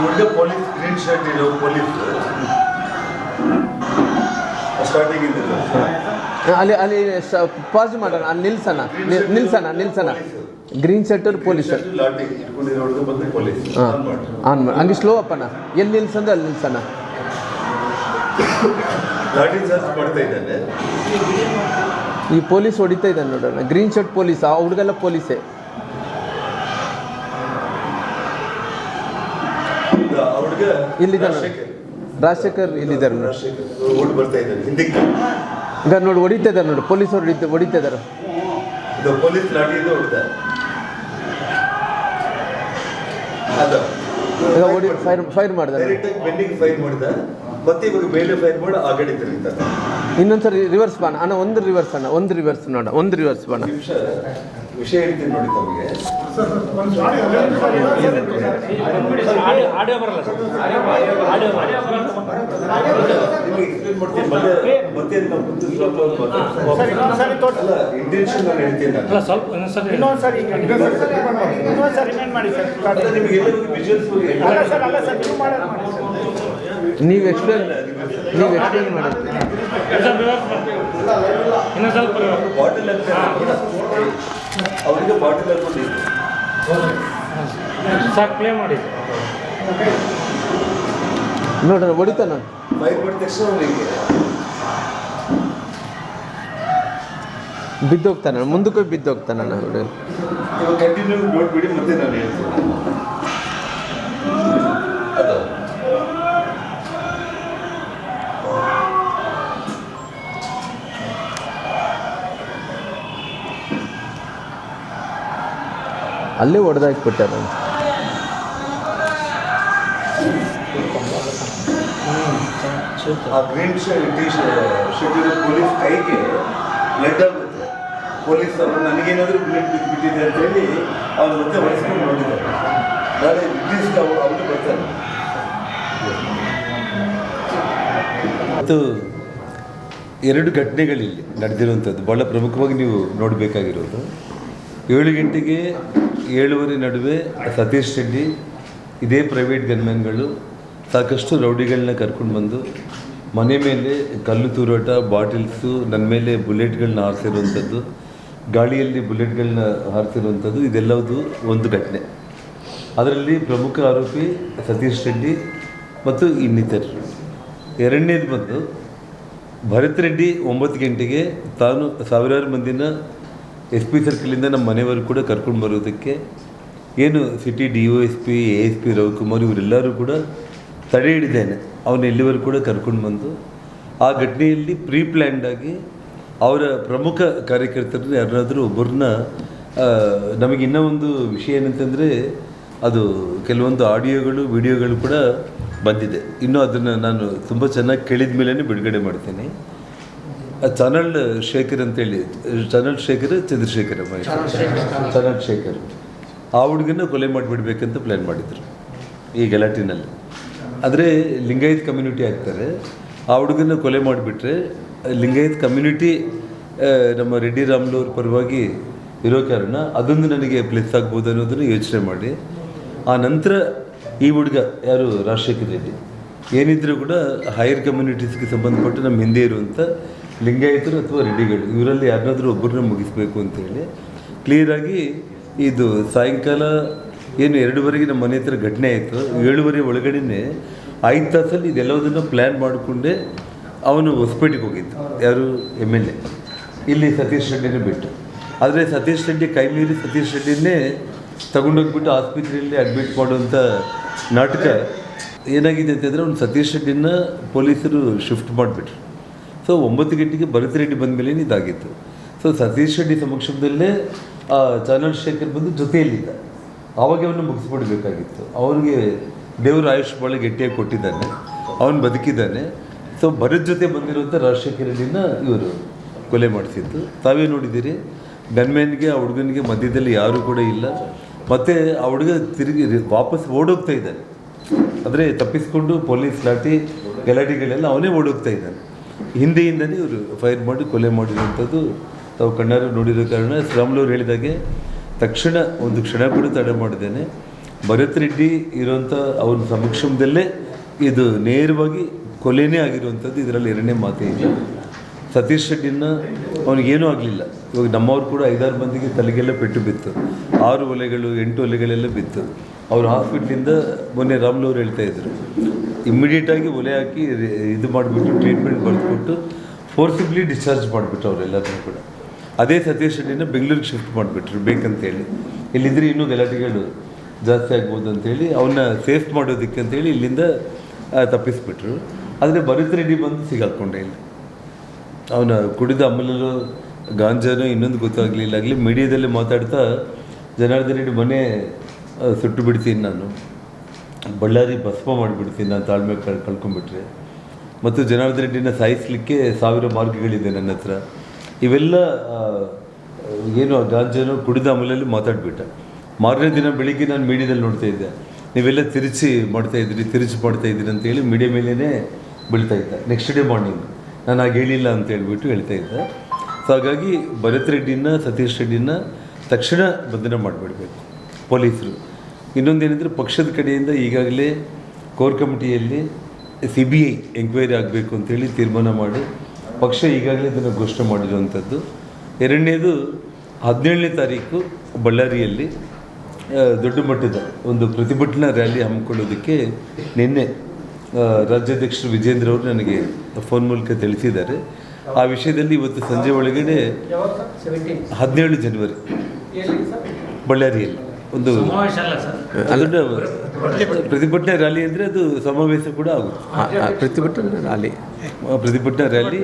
ಹುಡುಗ police green shirt ಇರೋ police starting ಅಲ್ಲಿ ಅಲ್ಲಿ ಪಾಸ್ ಮಾಡೋಣ ಅಲ್ಲಿ ನಿಲ್ಸಣ ಗ್ರೀನ್ ಶರ್ಟ್ ಪೊಲೀಸ್ ಲಾಟಿ ಇಟ್ಕೊಂಡಿರೋ ಹುಡುಗ ಬಂದು ಪೊಲೀಸ್ ಆನ್ ಮಾಡಿ ಹಂಗೆ ಸ್ಲೋ ಅಪ್ಪಣ್ಣ ಎಲ್ಲಿ ನಿಲ್ಸಂದ್ರೆ ಅಲ್ಲಿ ನಿಲ್ಸಣ ಲಾಟಿ ಚಾರ್ಜ್ ಮಾಡ್ತಾ ಇದ್ದಾನೆ ಈ ಪೊಲೀಸ್ ಹೊಡಿತಾ ಇದ್ದಾನೆ ನೋಡೋಣ ಗ್ರೀನ್ ಶರ್ಟ್ ಪೊಲೀಸ್ ಆ ಹುಡುಗೆಲ್ಲ ಪೊಲೀಸೇ ಹುಡುಗ ಇಲ್ಲಿದ್ದಾನೆ ರಾಜಶೇಖರ್ ಇಲ್ಲಿದ್ದಾರೆ ನೋಡಿ ಓಡ್ ಬರ್ತಾ ಇದ್ದಾನೆ ಹಿಂದಕ್ಕೆ ಈಗ ನೋಡಿ ಹೊಡಿತಾ ಇದ್ದಾರೆ ನೋಡಿ ಪೊಲೀಸರು ಹೊಡಿತಾ ಇದ್ದಾರೆ ಇದು ಪೊಲೀಸ್ ಲಾಟಿಯಿಂದ ಹೊಡೆದ ಅದ ಈಗ ಹೊಡಿ ಫೈರ್ ಮಾಡಿದ ಡೈರೆಕ್ಟಾಗಿ ಬೆನ್ನಿಗೆ ಫೈರ್ ಮಾಡಿದ ಮತ್ತೆ ಇವಾಗ ಮೇಲೆ ಫೈರ್ ಮಾಡಿ ಆ ಕಡೆ ತಿರುಗಿತಾನೆ ಇನ್ನೊಂದ್ಸರಿ ರಿವರ್ಸ್ ಬಾಣ ಅಣ್ಣ ಒಂದು ರಿವರ್ಸ್ ನೋಡ ಒಂದು ರಿವರ್ಸ್ ಬಾಣ ವಿಷಯ ಹೇಳ್ತೀನಿ ನೋಡಿ ತಮಗೆ ಇಂಟೆನ್ಷನ್ ನಾನು ಹೇಳ್ತೀನಿ ನೀವು ಎಕ್ಸ್ಪ್ಲೇನ್ ಮಾಡಿ ಬಾಟಲ್ ಅವರಿಗೆ ಬಾಟಲ್ ಹಾಕೊಂಡಿದ್ದು ಸರ್ ಪ್ಲೇ ಮಾಡಿ ನೋಡೋಣ ಹೊಡಿತಾನ ಫೈರ್ ಮಾಡಿದ ತಕ್ಷಣ ಅವನಿಗೆ ಬಿದ್ದೋಗ್ತಾನ ಮುಂದಕ್ಕೆ ಬಿದ್ದೋಗ್ತಾನ ಹುಡುಗ ಇವಾಗ ಕಂಟಿನ್ಯೂ ನೋಡ್ಬಿಡಿ ಮತ್ತೆ ನಾನು ಹೇಳ್ತೀನಿ ಅದು ಅಲ್ಲೇ ಹೊಡೆದಾಕ್ಬಿಟ್ಟಾರ ಆ ಗ್ರೀನ್ ಶರ್ಟ್ ಪೊಲೀಸ್ ಕೈಗೆ ಬ್ಲಡ್ ಆಗುತ್ತೆ ಪೊಲೀಸ್ ಅವರು ನನಗೇನಾದರೂ ಬ್ಲಡ್ ಬಿಟ್ಟಿದೆ ಅಂತ ಹೇಳಿ ಅವ್ರು ಮತ್ತೆ ಹೊಡೆಸ್ಕೊಂಡು ನೋಡಿದ್ದಾರೆ ನಾಳೆ ಬ್ರಿಟಿಷ್ ಅವರು ಬರ್ತಾರೆ ಮತ್ತು ಎರಡು ಘಟನೆಗಳಿಲ್ಲಿ ನಡೆದಿರುವಂಥದ್ದು ಭಾಳ ಪ್ರಮುಖವಾಗಿ ನೀವು ನೋಡಬೇಕಾಗಿರೋದು 7 ಗಂಟೆಗೆ 7:30 ನಡುವೆ ಸತೀಶ್ ರೆಡ್ಡಿ ಇದೇ ಪ್ರೈವೇಟ್ ಗನ್ಮ್ಯಾನ್ಗಳು ಸಾಕಷ್ಟು ರೌಡಿಗಳನ್ನ ಕರ್ಕೊಂಡು ಬಂದು ಮನೆ ಮೇಲೆ ಕಲ್ಲು ತೂರಾಟ ಬಾಟಿಲ್ಸು ನನ್ನ ಮೇಲೆ ಬುಲೆಟ್ಗಳನ್ನ ಹಾರಿಸಿರುವಂಥದ್ದು ಗಾಳಿಯಲ್ಲಿ ಬುಲೆಟ್ಗಳನ್ನ ಹಾರಿಸಿರುವಂಥದ್ದು ಇದೆಲ್ಲವುದು ಒಂದು ಘಟನೆ. ಅದರಲ್ಲಿ ಪ್ರಮುಖ ಆರೋಪಿ ಸತೀಶ್ ರೆಡ್ಡಿ ಮತ್ತು ಇನ್ನಿತರರು. ಎರಡನೇದು ಬಂದು ಭರತ್ ರೆಡ್ಡಿ 9 ಗಂಟೆಗೆ ತಾನು ಸಾವಿರಾರು ಮಂದಿನ SP ಸರ್ಕಲಿಂದ ನಮ್ಮ ಮನೆಯವರೆಗೂ ಕೂಡ ಕರ್ಕೊಂಡು ಬರೋದಕ್ಕೆ ಏನು ಸಿಟಿ DOSP ASP ರವಿಕುಮಾರ್ ಇವರೆಲ್ಲರೂ ಕೂಡ ತಡೆ ಹಿಡಿದೇನೆ ಅವನು ಎಲ್ಲಿವರೆಗೂ ಕೂಡ ಕರ್ಕೊಂಡು ಬಂದು ಆ ಘಟನೆಯಲ್ಲಿ ಪ್ಲ್ಯಾಂಡಾಗಿ ಅವರ ಪ್ರಮುಖ ಕಾರ್ಯಕರ್ತರನ್ನ ಯಾರಾದರೂ ಒಬ್ಬರನ್ನ ನಮಗೆ ಇನ್ನೂ ಒಂದು ವಿಷಯ ಏನಂತಂದರೆ ಅದು ಕೆಲವೊಂದು ಆಡಿಯೋಗಳು ವಿಡಿಯೋಗಳು ಕೂಡ ಬಂದಿದೆ. ಇನ್ನೂ ಅದನ್ನು ನಾನು ತುಂಬ ಚೆನ್ನಾಗಿ ಕೇಳಿದ ಮೇಲೇ ಬಿಡುಗಡೆ ಮಾಡ್ತೀನಿ. ಚಾನಲ್ ಶೇಖರ್ ಅಂತೇಳಿ ಚಾನಲ್ ಶೇಖರ್ ಚಂದ್ರಶೇಖರ್ ಚಾನಲ್ ಶೇಖರ್ ಆ ಹುಡುಗನ ಕೊಲೆ ಮಾಡಿಬಿಡ್ಬೇಕಂತ ಪ್ಲ್ಯಾನ್ ಮಾಡಿದರು ಈ ಗಲಾಟಿನಲ್ಲಿ. ಆದರೆ ಲಿಂಗಾಯತ್ ಕಮ್ಯುನಿಟಿ ಆಗ್ತಾರೆ, ಆ ಹುಡುಗನ ಕೊಲೆ ಮಾಡಿಬಿಟ್ರೆ ಲಿಂಗಾಯತ್ ಕಮ್ಯುನಿಟಿ ನಮ್ಮ ರೆಡ್ಡಿ ರಾಮ್ಲು ಅವ್ರ ಪರವಾಗಿ ಇರೋ ಕಾರಣ ಅದೊಂದು ನನಗೆ ಪ್ಲೇಸ್ ಆಗ್ಬೋದು ಅನ್ನೋದನ್ನು ಯೋಚನೆ ಮಾಡಿ ಆ ನಂತರ ಈ ಹುಡುಗ ಯಾರು ರಾಜಶೇಖರ್ ರೆಡ್ಡಿ ಏನಿದ್ರೂ ಕೂಡ ಹೈಯರ್ ಕಮ್ಯುನಿಟೀಸ್ಗೆ ಸಂಬಂಧಪಟ್ಟು ನಮ್ಮ ಹಿಂದೆ ಇರುವಂಥ ಲಿಂಗಾಯತರು ಅಥವಾ ರೆಡ್ಡಿಗಳು ಇವರಲ್ಲಿ ಯಾರನ್ನಾದರೂ ಒಬ್ಬರನ್ನ ಮುಗಿಸ್ಬೇಕು ಅಂತೇಳಿ ಕ್ಲಿಯರಾಗಿ ಇದು ಸಾಯಂಕಾಲ ಏನು 2:30 ನಮ್ಮ ಮನೆ ಹತ್ರ ಘಟನೆ ಆಯಿತು. 7:30 ಒಳಗಡೆನೇ 5 ತಾಸಲ್ಲಿ ಇದೆಲ್ಲದನ್ನು ಪ್ಲ್ಯಾನ್ ಮಾಡಿಕೊಂಡೇ ಅವನು ಹೊಸಪೇಟೆಗೆ ಹೋಗಿದ್ದು. ಯಾರು MLA ಇಲ್ಲಿ ಸತೀಶ್ ರೆಡ್ಡಿನೇ ಬಿಟ್ಟು. ಆದರೆ ಸತೀಶ್ ರೆಡ್ಡಿ ಕೈ ಮೀರಿ ಸತೀಶ್ ರೆಡ್ಡಿನೇ ತಗೊಂಡೋಗ್ಬಿಟ್ಟು ಆಸ್ಪತ್ರೆಯಲ್ಲಿ ಅಡ್ಮಿಟ್ ಮಾಡುವಂಥ ನಾಟಕ ಏನಾಗಿದೆ ಅಂತಂದರೆ ಅವ್ನು ಸತೀಶ್ ರೆಡ್ಡಿನ ಪೊಲೀಸರು ಶಿಫ್ಟ್ ಮಾಡಿಬಿಟ್ರು. ಸೊ 9 ಗಂಟೆಗೆ ಭರತ್ ರೆಡ್ಡಿ ಬಂದ ಮೇಲೆ ಇದಾಗಿತ್ತು. ಸೊ ಸತೀಶ್ ರೆಡ್ಡಿ ಸಮಕ್ಷಮದಲ್ಲೇ ಚಾನಲ್ ಶೇಖರ್ ಬಂದು ಜೊತೆಯಲ್ಲಿದ್ದ. ಆವಾಗ ಅವನು ಮುಗಿಸ್ಬಿಡ್ಬೇಕಾಗಿತ್ತು. ಅವನಿಗೆ ದೇವರು ಆಯುಷ್ ಭಾಳ ಗಟ್ಟಿಯಾಗಿ ಕೊಟ್ಟಿದ್ದಾನೆ, ಅವನು ಬದುಕಿದ್ದಾನೆ. ಸೊ ಭರತ್ ಜೊತೆ ಬಂದಿರುವಂಥ ರಾಜಶೇಖರ್ ರೆಡ್ಡಿನ ಇವರು ಕೊಲೆ ಮಾಡಿಸಿದ್ದು ತಾವೇ ನೋಡಿದ್ದೀರಿ. ಗನ್ಮ್ಯಾನ್ಗೆ ಆ ಹುಡುಗನಿಗೆ ಮಧ್ಯದಲ್ಲಿ ಯಾರೂ ಕೂಡ ಇಲ್ಲ. ಮತ್ತು ಆ ಹುಡುಗ ತಿರುಗಿ ವಾಪಸ್ ಓಡೋಗ್ತಾ ಇದ್ದಾನೆ. ಆದರೆ ತಪ್ಪಿಸ್ಕೊಂಡು ಪೊಲೀಸ್ ಗಲಾಟೆಗಳೆಲ್ಲ ಅವನೇ ಓಡೋಗ್ತಾ ಇದ್ದಾನೆ. ಹಿಂದೆಯಿಂದನೇ ಇವರು ಫೈರ್ ಮಾಡಿ ಕೊಲೆ ಮಾಡಿರುವಂಥದ್ದು ತಾವು ಕಣ್ಣಾರು ನೋಡಿರೋ ಕಾರಣ ಶ್ರೀರಾಮುಲು ಹೇಳಿದಾಗೆ ತಕ್ಷಣ ಒಂದು ಕ್ಷಣ ಕೂಡ ತಡೆ ಮಾಡಿದ್ದೇನೆ. ಭರತ್ ರೆಡ್ಡಿ ಇರೋಂಥ ಅವ್ರ ಸಮಕ್ಷಮದಲ್ಲೇ ಇದು ನೇರವಾಗಿ ಕೊಲೆನೇ ಆಗಿರುವಂಥದ್ದು. ಇದರಲ್ಲಿ ಎರಡನೇ ಮಾತೇ ಇಲ್ಲ. ಸತೀಶ್ ರೆಡ್ಡಿನ ಅವನಿಗೇನೂ ಆಗಲಿಲ್ಲ. ಇವಾಗ ನಮ್ಮವ್ರು ಕೂಡ 5-6 ಮಂದಿಗೆ ತಲೆಗೆಲ್ಲ ಪೆಟ್ಟು ಬಿತ್ತು, 6 ಒಲೆಗಳು 8 ಒಲೆಗಳೆಲ್ಲ ಬಿತ್ತು. ಅವ್ರು ಹಾಸ್ಪಿಟ್ಲಿಂದ ಮೊನ್ನೆ ರಾಮ್ಲು ಅವ್ರು ಹೇಳ್ತಾ ಇದ್ರು, ಇಮ್ಮಿಡಿಯೇಟಾಗಿ ಒಲೆ ಹಾಕಿ ಇದು ಮಾಡಿಬಿಟ್ಟು ಟ್ರೀಟ್ಮೆಂಟ್ ಬರೆದುಕೊಟ್ಟು ಫೋರ್ಸಿಬ್ಲಿ ಡಿಸ್ಚಾರ್ಜ್ ಮಾಡಿಬಿಟ್ರು ಅವರೆಲ್ಲರನ್ನೂ ಕೂಡ. ಅದೇ ಸತೀಶ್ ರೆಡ್ಡಿನ ಬೆಂಗಳೂರಿಗೆ ಶಿಫ್ಟ್ ಮಾಡಿಬಿಟ್ರು ಬೇಕಂತೇಳಿ. ಇಲ್ಲಿದ್ದರೆ ಇನ್ನೂ ಗಲಾಟೆಗಳು ಜಾಸ್ತಿ ಆಗ್ಬೋದು ಅಂತೇಳಿ ಅವನ್ನ ಸೇಫ್ ಮಾಡೋದಕ್ಕೆ ಅಂತೇಳಿ ಇಲ್ಲಿಂದ ತಪ್ಪಿಸ್ಬಿಟ್ರು. ಆದರೆ ಭರತ್ ರೆಡ್ಡಿ ಬಂದು ಸಿಗಾಕೊಂಡೆ ಇಲ್ಲ. ಅವನ ಕುಡಿದ ಅಮಲಲ್ಲೂ ಗಾಂಜಾನೋ ಇನ್ನೊಂದು ಗೊತ್ತಾಗಲಿಲ್ಲ ಆಗಲಿ ಮೀಡಿಯಾದಲ್ಲಿ ಮಾತಾಡ್ತಾ ಜನಾರ್ದನ್ ರೆಡ್ಡಿ ಮನೆ ಸುಟ್ಟು ಬಿಡ್ತೀನಿ, ನಾನು ಬಳ್ಳಾರಿ ಭಸ್ಮ ಮಾಡಿಬಿಡ್ತೀನಿ, ನಾನು ತಾಳ್ಮೆ ಕಳ್ಕೊಂಡ್ಬಿಟ್ರೆ, ಮತ್ತು ಜನಾರ್ದನ್ ರೆಡ್ಡಿನ ಸಾಯಿಸಲಿಕ್ಕೆ 1000 ಮಾರ್ಗಗಳಿದೆ ನನ್ನ ಹತ್ರ, ಇವೆಲ್ಲ ಏನು ಗಾಂಜಾನೋ ಕುಡಿದ ಅಮಲಲ್ಲಿ ಮಾತಾಡ್ಬಿಟ್ಟ. ಮಾರನೇ ದಿನ ಬೆಳಿಗ್ಗೆ ನಾನು ಮೀಡಿಯಾದಲ್ಲಿ ನೋಡ್ತಾ ಇದ್ದೆ, ನೀವೆಲ್ಲ ತಿರುಚಿ ಮಾಡ್ತಾಯಿದ್ದೀರಿ ಅಂತೇಳಿ ಮೀಡಿಯಾ ಮೇಲೇ ಬೀಳ್ತಾ ಇದ್ದ. ನೆಕ್ಸ್ಟ್ ಡೇ ಮಾರ್ನಿಂಗ್ ನಾನು ಆಗ ಹೇಳಿಲ್ಲ ಅಂತ ಹೇಳ್ಬಿಟ್ಟು ಹೇಳ್ತಾ ಇದ್ದೆ. ಸೊ ಹಾಗಾಗಿ ಭರತ್ ರೆಡ್ಡಿನ ಸತೀಶ್ ರೆಡ್ಡಿನ ತಕ್ಷಣ ಬಂಧನ ಮಾಡಿಬಿಡ್ಬೇಕು ಪೊಲೀಸರು. ಇನ್ನೊಂದೇನೆಂದರೆ ಪಕ್ಷದ ಕಡೆಯಿಂದ ಈಗಾಗಲೇ ಕೋರ್ ಕಮಿಟಿಯಲ್ಲಿ CBI ಎಂಕ್ವೈರಿ ಆಗಬೇಕು ಅಂತೇಳಿ ತೀರ್ಮಾನ ಮಾಡಿ ಪಕ್ಷ ಈಗಾಗಲೇ ಇದನ್ನು ಘೋಷಣೆ ಮಾಡಿರುವಂಥದ್ದು. ಎರಡನೇದು 17ನೇ ತಾರೀಕು ಬಳ್ಳಾರಿಯಲ್ಲಿ ದೊಡ್ಡ ಮಟ್ಟದ ಒಂದು ಪ್ರತಿಭಟನಾ ರ್ಯಾಲಿ ಹಮ್ಮಿಕೊಳ್ಳೋದಕ್ಕೆ ನಿನ್ನೆ ರಾಜ್ಯಾಧ್ಯಕ್ಷರು ವಿಜೇಂದ್ರ ಅವರು ನನಗೆ ಫೋನ್ ಮೂಲಕ ತಿಳಿಸಿದ್ದಾರೆ. ಆ ವಿಷಯದಲ್ಲಿ ಇವತ್ತು ಸಂಜೆ ಒಳಗಡೆ 17 ಜನವರಿ ಬಳ್ಳಾರಿಯಲ್ಲಿ ಒಂದು ದೊಡ್ಡ ಪ್ರತಿಭಟನಾ ರ್ಯಾಲಿ ಅಂದರೆ ಅದು ಸಮಾವೇಶ ಕೂಡ ಆಗುತ್ತೆ. ಪ್ರತಿಭಟನಾ ರ್ಯಾಲಿ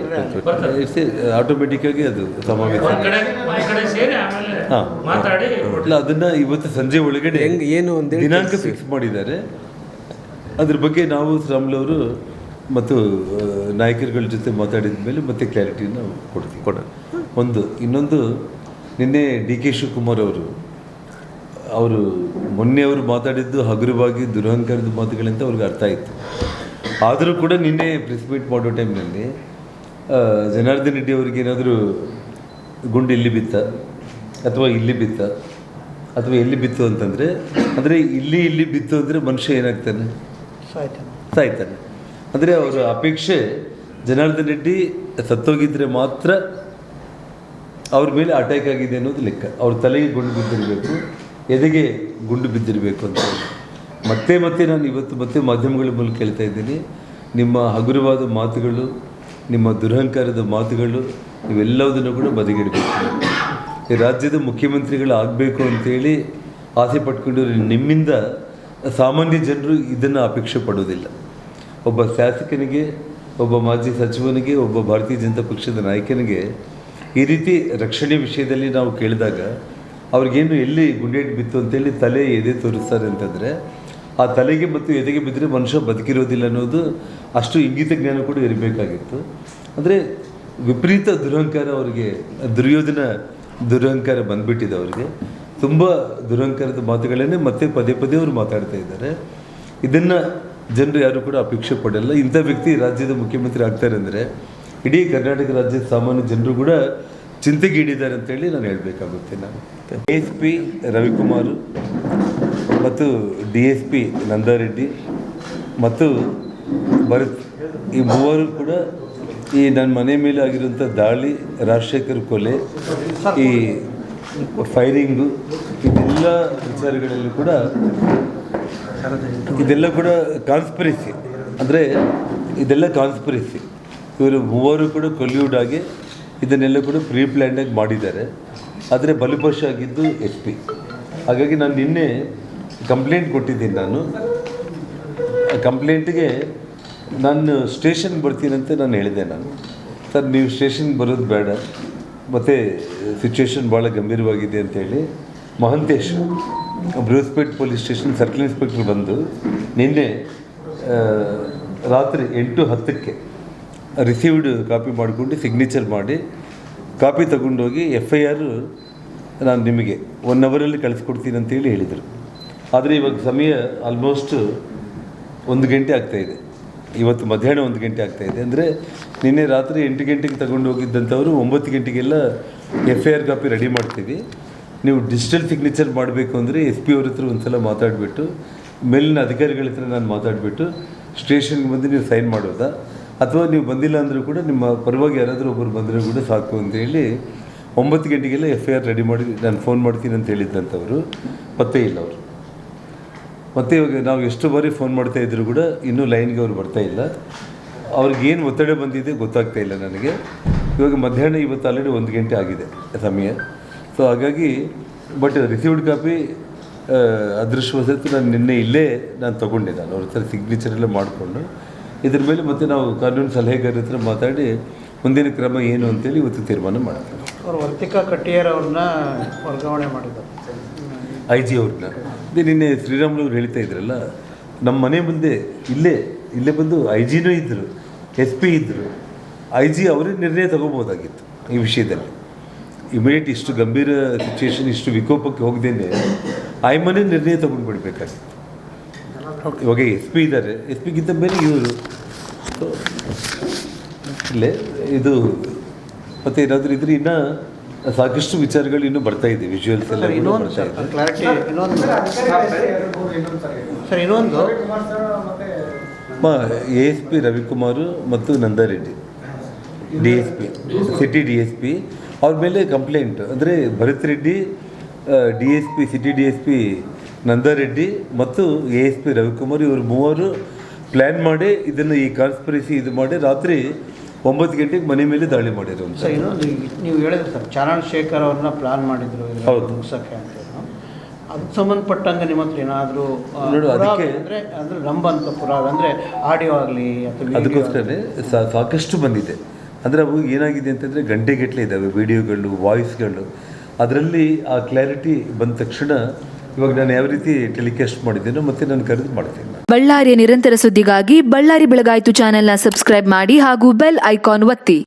ಆಟೋಮೆಟಿಕ್ಕಾಗಿ ಅದು ಸಮಾವೇಶ. ಅಲ್ಲ, ಅದನ್ನು ಇವತ್ತು ಸಂಜೆ ಒಳಗಡೆ ಏನು ದಿನಾಂಕ ಫಿಕ್ಸ್ ಮಾಡಿದ್ದಾರೆ. ಅದ್ರ ಬಗ್ಗೆ ನಾವು ರಾಮ್ಲವರು ಮತ್ತು ನಾಯಕರುಗಳ ಜೊತೆ ಮಾತಾಡಿದ ಮೇಲೆ ಮತ್ತೆ ಕ್ಲಾರಿಟಿನ ಕೊಡ್ತೀವಿ. ಇನ್ನೊಂದು ನಿನ್ನೆ DK ಶಿವಕುಮಾರ್ ಅವರು ಮೊನ್ನೆ ಅವರು ಮಾತಾಡಿದ್ದು ಹಗುರವಾಗಿ ದುರಹಂಕಾರದ ಮಾತುಗಳಂತ ಅವ್ರಿಗೆ ಅರ್ಥ ಆಯಿತು. ಆದರೂ ಕೂಡ ನಿನ್ನೆ ಪ್ರೆಸ್ ಮೀಟ್ ಮಾಡೋ ಟೈಮ್ನಲ್ಲಿ ಜನಾರ್ದನ್ ರೆಡ್ಡಿ ಅವ್ರಿಗೆ ಏನಾದರೂ ಗುಂಡು ಇಲ್ಲಿ ಬಿತ್ತ ಅಥವಾ ಇಲ್ಲಿ ಬಿತ್ತ ಅಥವಾ ಎಲ್ಲಿ ಬಿತ್ತು ಅಂತಂದರೆ, ಅಂದರೆ ಇಲ್ಲಿ ಬಿತ್ತು ಅಂದರೆ ಮನುಷ್ಯ ಏನಾಗ್ತಾನೆ, ಸಾಯ್ತಾನೆ. ಅಂದರೆ ಅವರ ಅಪೇಕ್ಷೆ ಜನಾರ್ದನ್ ರೆಡ್ಡಿ ಸತ್ತೋಗಿದ್ರೆ ಮಾತ್ರ ಅವ್ರ ಮೇಲೆ ಅಟ್ಯಾಕ್ ಆಗಿದೆ ಅನ್ನೋದು ಲೆಕ್ಕ. ಅವ್ರ ತಲೆಗೆ ಗುಂಡು ಬಿದ್ದಿರಬೇಕು, ಎದೆಗೆ ಗುಂಡು ಬಿದ್ದಿರಬೇಕು ಅಂತ. ಮತ್ತೆ ನಾನು ಇವತ್ತು ಮತ್ತೆ ಮಾಧ್ಯಮಗಳ ಮೂಲಕ ಹೇಳ್ತಾ ಇದ್ದೀನಿ, ನಿಮ್ಮ ಹಗುರವಾದ ಮಾತುಗಳು, ನಿಮ್ಮ ದುರಹಂಕಾರದ ಮಾತುಗಳು, ಇವೆಲ್ಲದನ್ನು ಕೂಡ ಬದಿಗಿಡಬೇಕು. ಈ ರಾಜ್ಯದ ಮುಖ್ಯಮಂತ್ರಿಗಳು ಆಗಬೇಕು ಅಂತೇಳಿ ಆಸೆ ಪಟ್ಕೊಂಡ್ರೆ ನಿಮ್ಮಿಂದ ಸಾಮಾನ್ಯ ಜನರು ಇದನ್ನು ಅಪೇಕ್ಷೆ ಪಡೋದಿಲ್ಲ. ಒಬ್ಬ ಶಾಸಕನಿಗೆ, ಒಬ್ಬ ಮಾಜಿ ಸಚಿವನಿಗೆ, ಒಬ್ಬ ಭಾರತೀಯ ಜನತಾ ಪಕ್ಷದ ನಾಯಕನಿಗೆ ಈ ರೀತಿ ರಕ್ಷಣೆ ವಿಷಯದಲ್ಲಿ ನಾವು ಕೇಳಿದಾಗ ಅವ್ರಿಗೇನು ಎಲ್ಲಿ ಗುಂಡೇಟು ಬಿತ್ತು ಅಂತೇಳಿ ತಲೆ ಎದೆ ತೋರಿಸ್ತಾರೆ ಅಂತಂದರೆ, ಆ ತಲೆಗೆ ಮತ್ತು ಎದೆಗೆ ಬಿದ್ದರೆ ಮನುಷ್ಯ ಬದುಕಿರೋದಿಲ್ಲ ಅನ್ನೋದು ಅಷ್ಟು ಇಂಗಿತ ಜ್ಞಾನ ಕೂಡ ಇರಬೇಕಾಗಿತ್ತು. ಅಂದರೆ ವಿಪರೀತ ದುರಹಂಕಾರ ಅವರಿಗೆ, ದುರ್ಯೋಧನ ದುರಹಂಕಾರ ಬಂದುಬಿಟ್ಟಿದೆ ಅವರಿಗೆ. ತುಂಬ ದುರಹಂಕಾರದ ಮಾತುಗಳನ್ನೇ ಮತ್ತೆ ಪದೇ ಅವರು ಮಾತಾಡ್ತಾ ಇದ್ದಾರೆ. ಇದನ್ನು ಜನರು ಯಾರು ಕೂಡ ಅಪೇಕ್ಷೆ ಪಡಲ್ಲ. ಇಂಥ ವ್ಯಕ್ತಿ ರಾಜ್ಯದ ಮುಖ್ಯಮಂತ್ರಿ ಆಗ್ತಾರೆ ಅಂದರೆ ಇಡೀ ಕರ್ನಾಟಕ ರಾಜ್ಯದ ಸಾಮಾನ್ಯ ಜನರು ಕೂಡ ಚಿಂತೆಗೀಡಿದ್ದಾರೆ ಅಂತೇಳಿ ನಾನು ಹೇಳಬೇಕಾಗುತ್ತೆ. ನಾನು ASP ರವಿಕುಮಾರ್ ಮತ್ತು DSP ನಂದಾರೆಡ್ಡಿ ಮತ್ತು ಭರತ್, ಈ ಮೂವರು ಕೂಡ ಈ ನನ್ನ ಮನೆ ಮೇಲೆ ಆಗಿರುವಂಥ ದಾಳಿ, ರಾಜಶೇಖರ್ ಕೊಲೆ, ಈ ಫೈರಿಂಗು, ಇದೆಲ್ಲ ಕೂಡ ಕಾನ್ಸ್ಪಿರಸಿ. ಅಂದರೆ ಇದೆಲ್ಲ ಕಾನ್ಸ್ಪಿರಸಿ. ಇವರು ಮೂವರು ಕೂಡ ಕೊಲ್ಯೂಡ್ ಆಗಿ ಇದನ್ನೆಲ್ಲ ಕೂಡ ಪ್ರೀ ಪ್ಲ್ಯಾನ್ಡಾಗಿ ಮಾಡಿದ್ದಾರೆ. ಆದರೆ ಬಲಿಪಶು ಆಗಿದ್ದು SP. ಹಾಗಾಗಿ ನಾನು ನಿನ್ನೆ ಕಂಪ್ಲೇಂಟ್ ಕೊಟ್ಟಿದ್ದೀನಿ. ನಾನು ಕಂಪ್ಲೇಂಟ್ಗೆ ನಾನು ಸ್ಟೇಷನ್ಗೆ ಬರ್ತೀನಂತೆ ನಾನು ಹೇಳಿದೆ. ಸರ್ ನೀವು ಸ್ಟೇಷನ್ಗೆ ಬರೋದು ಬೇಡ, ಮತ್ತು ಸಿಚುವೇಶನ್ ಭಾಳ ಗಂಭೀರವಾಗಿದೆ ಅಂತೇಳಿ Mahantesh Brucepet police station circle inspector ಬಂದು ನಿನ್ನೆ ರಾತ್ರಿ 8:10ಕ್ಕೆ ರಿಸೀವ್ಡ್ ಕಾಪಿ ಮಾಡಿಕೊಂಡು ಸಿಗ್ನೇಚರ್ ಮಾಡಿ ಕಾಪಿ ತಗೊಂಡೋಗಿ FIR ನಾನು ನಿಮಗೆ 1 ಅವರಲ್ಲಿ ಕಳಿಸ್ಕೊಡ್ತೀನಿ ಅಂತೇಳಿ ಹೇಳಿದರು. ಆದರೆ ಇವಾಗ ಸಮಯ ಆಲ್ಮೋಸ್ಟ್ 1 ಗಂಟೆ ಆಗ್ತಾಯಿದೆ. ಇವತ್ತು ಮಧ್ಯಾಹ್ನ 1 ಗಂಟೆ ಆಗ್ತಾಯಿದೆ. ಅಂದರೆ ನಿನ್ನೆ ರಾತ್ರಿ 8 ಗಂಟೆಗೆ ತಗೊಂಡು ಹೋಗಿದ್ದಂಥವರು 9 ಗಂಟೆಗೆಲ್ಲ FIR ಕಾಪಿ ರೆಡಿ ಮಾಡ್ತೀವಿ. ನೀವು ಡಿಜಿಟಲ್ ಸಿಗ್ನೇಚರ್ ಮಾಡಬೇಕು ಅಂದರೆ ಎಸ್ ಪಿ ಅವ್ರ ಹತ್ರ ಒಂದು ಸಲ ಮಾತಾಡಿಬಿಟ್ಟು ಮೇಲಿನ ಅಧಿಕಾರಿಗಳ ಹತ್ರ ನಾನು ಮಾತಾಡಿಬಿಟ್ಟು ಸ್ಟೇಷನ್ಗೆ ಬಂದು ನೀವು ಸೈನ್ ಮಾಡೋದಾ, ಅಥವಾ ನೀವು ಬಂದಿಲ್ಲ ಅಂದರೂ ಕೂಡ ನಿಮ್ಮ ಪರವಾಗಿ ಯಾರಾದರೂ ಒಬ್ಬರು ಬಂದರೂ ಕೂಡ ಸಾಕು ಅಂತೇಳಿ 9 ಗಂಟೆಗೆಲ್ಲ FIR ರೆಡಿ ಮಾಡಿ ನಾನು ಫೋನ್ ಮಾಡ್ತೀನಿ ಅಂತ ಹೇಳಿದ್ದಂಥವ್ರು ಪತ್ತೆ ಇಲ್ಲ ಅವರು. ಮತ್ತು ಇವಾಗ ನಾವು ಎಷ್ಟು ಬಾರಿ ಫೋನ್ ಮಾಡ್ತಾ ಇದ್ದರೂ ಕೂಡ ಇನ್ನೂ ಲೈನ್ಗೆ ಅವ್ರು ಬರ್ತಾ ಇಲ್ಲ. ಅವ್ರಿಗೇನು ಒತ್ತಡ ಬಂದಿದೆ ಗೊತ್ತಾಗ್ತಾ ಇಲ್ಲ ನನಗೆ. ಇವಾಗ ಮಧ್ಯಾಹ್ನ ಇವತ್ತು ಆಲ್ರೆಡಿ 1 ಗಂಟೆ ಆಗಿದೆ ಸಮಯ. ಸೊ ಹಾಗಾಗಿ ಬಟ್ ರಿಸೀವ್ಡ್ ಕಾಪಿ ಅದೃಷ್ಟವಶಾತ್ ನಾನು ನಿನ್ನೆ ಇಲ್ಲೇ ತೊಗೊಂಡೆ. ನಾನು ಅವ್ರ ಹತ್ರ ಸಿಗ್ನೇಚರ್ ಎಲ್ಲ ಮಾಡಿಕೊಂಡು ಇದ್ರ ಮೇಲೆ ಮತ್ತೆ ನಾವು ಕಾನೂನು ಸಲಹೆಗಾರರ ಹತ್ರ ಮಾತಾಡಿ ಮುಂದಿನ ಕ್ರಮ ಏನು ಅಂತೇಳಿ ಇವತ್ತು ತೀರ್ಮಾನ ಮಾಡ್ತೀವಿ. ಅವರು ವರ್ತಿಕಾ ಕಟ್ಟಿಯರ್ ಅವ್ರನ್ನ ವರ್ಗಾವಣೆ ಮಾಡಿದ್ದಾರೆ IG ಅವ್ರನ್ನ. ಅದೇ ನಿನ್ನೆ ಶ್ರೀರಾಮುಲು ಅವ್ರು ಹೇಳ್ತಾ ಇದ್ರಲ್ಲ, ನಮ್ಮ ಮನೆ ಮುಂದೆ ಇಲ್ಲೇ ಬಂದು IG ಇದ್ದರು, SP ಇದ್ದರು. IG ಅವರೇ ನಿರ್ಣಯ ತಗೋಬೋದಾಗಿತ್ತು ಈ ವಿಷಯದಲ್ಲಿ. ಇಮಿಡಿಯೇಟ್ ಇಷ್ಟು ಗಂಭೀರ ಸಿಚುವೇಶನ್, ಇಷ್ಟು ವಿಕೋಪಕ್ಕೆ ಹೋಗದೇನೆ ಆಯ್ಮನೆ ನಿರ್ಣಯ ತೊಗೊಂಡ್ಬಿಡ್ಬೇಕಾಗಿತ್ತು. ಇವಾಗ SP ಇದ್ದಾರೆ, SPಗಿಂತ ಮೇಲೆ ಇವರು ಇಲ್ಲೇ ಇದು ಮತ್ತು ಏನಾದರೂ ಇದ್ರೆ ಇನ್ನೂ ಸಾಕಷ್ಟು ವಿಚಾರಗಳು ಇನ್ನೂ ಬರ್ತಾ ಇದೆ, ವಿಜುವಲ್ಸ್ ಎಲ್ಲ ಇನ್ನೊಂದು ಬರ್ತಾ ಇದೆ. ಕ್ಲಾರಿಟಿ ಇನ್ನೊಂದು ASP ರವಿಕುಮಾರ್ ಮತ್ತು ನಂದಾರೆಡ್ಡಿ DSP ಸಿಟಿ DSP ಅವ್ರ ಮೇಲೆ ಕಂಪ್ಲೇಂಟ್ ಅಂದರೆ Bharat Reddy DSP city DSP Nandareddy ಮತ್ತು ASP ರವಿಕುಮಾರ್ ಇವರು ಮೂವರು ಪ್ಲ್ಯಾನ್ ಮಾಡಿ ಇದನ್ನು ಈ ಕಾನ್ಸ್ಪಿರಸಿ ಇದು ಮಾಡಿ ರಾತ್ರಿ 9 ಗಂಟೆಗೆ ಮನೆ ಮೇಲೆ ದಾಳಿ ಮಾಡಿದ್ರು ಅಂತ. ಸರ್ ಇನ್ನೊಂದು ನೀವು ಹೇಳಿದ್ರೆ ಸರ್ ಚರಣ್ ಶೇಖರ್ ಅವ್ರನ್ನ ಪ್ಲಾನ್ ಮಾಡಿದ್ರು ಹೌದು. ಮುಗಿಸೋಕ್ಕೆ ಅಂತ. ಅದಕ್ಕೆ ಸಂಬಂಧಪಟ್ಟಂಗೆ ನಿಮ್ಮ ಹತ್ರ ಏನಾದರೂ ನೋಡು, ಅದಕ್ಕೆ ಅಂದರೆ ನಂಬಂತ ಪುರಾವೆ ಅಂದರೆ ಆಡಿಯೋ ಆಗಲಿ ಅಥವಾ ಅದಕ್ಕೋಸ್ಕರನೇ ಸಾಕಷ್ಟು ಬಂದಿದೆ. ಅಂದರೆ ಅವು ಏನಾಗಿದೆ ಅಂತಂದರೆ ಗಂಟೆಗಟ್ಟಲೆ ಇದ್ದಾವೆ ವಿಡಿಯೋಗಳು, ವಾಯ್ಸ್ಗಳು. ಅದರಲ್ಲಿ ಆ ಕ್ಲಾರಿಟಿ ಬಂದ ತಕ್ಷಣ ಇವಾಗ ನಾನು ಯಾವ ರೀತಿ ಟೆಲಿಕಾಸ್ಟ್ ಮಾಡಿದ್ದೇನೋ ಮತ್ತೆ ನಾನು ಕರೆದು ಮಾಡ್ತೀನಿ. ಬಳ್ಳಾರಿಯ ನಿರಂತರ ಸುದ್ದಿಗಾಗಿ ಬಳ್ಳಾರಿ ಬೆಳಗಾಯಿತು ಚಾನೆಲ್ನ ಸಬ್ಸ್ಕ್ರೈಬ್ ಮಾಡಿ ಹಾಗೂ ಬೆಲ್ ಐಕಾನ್ ಒತ್ತಿ.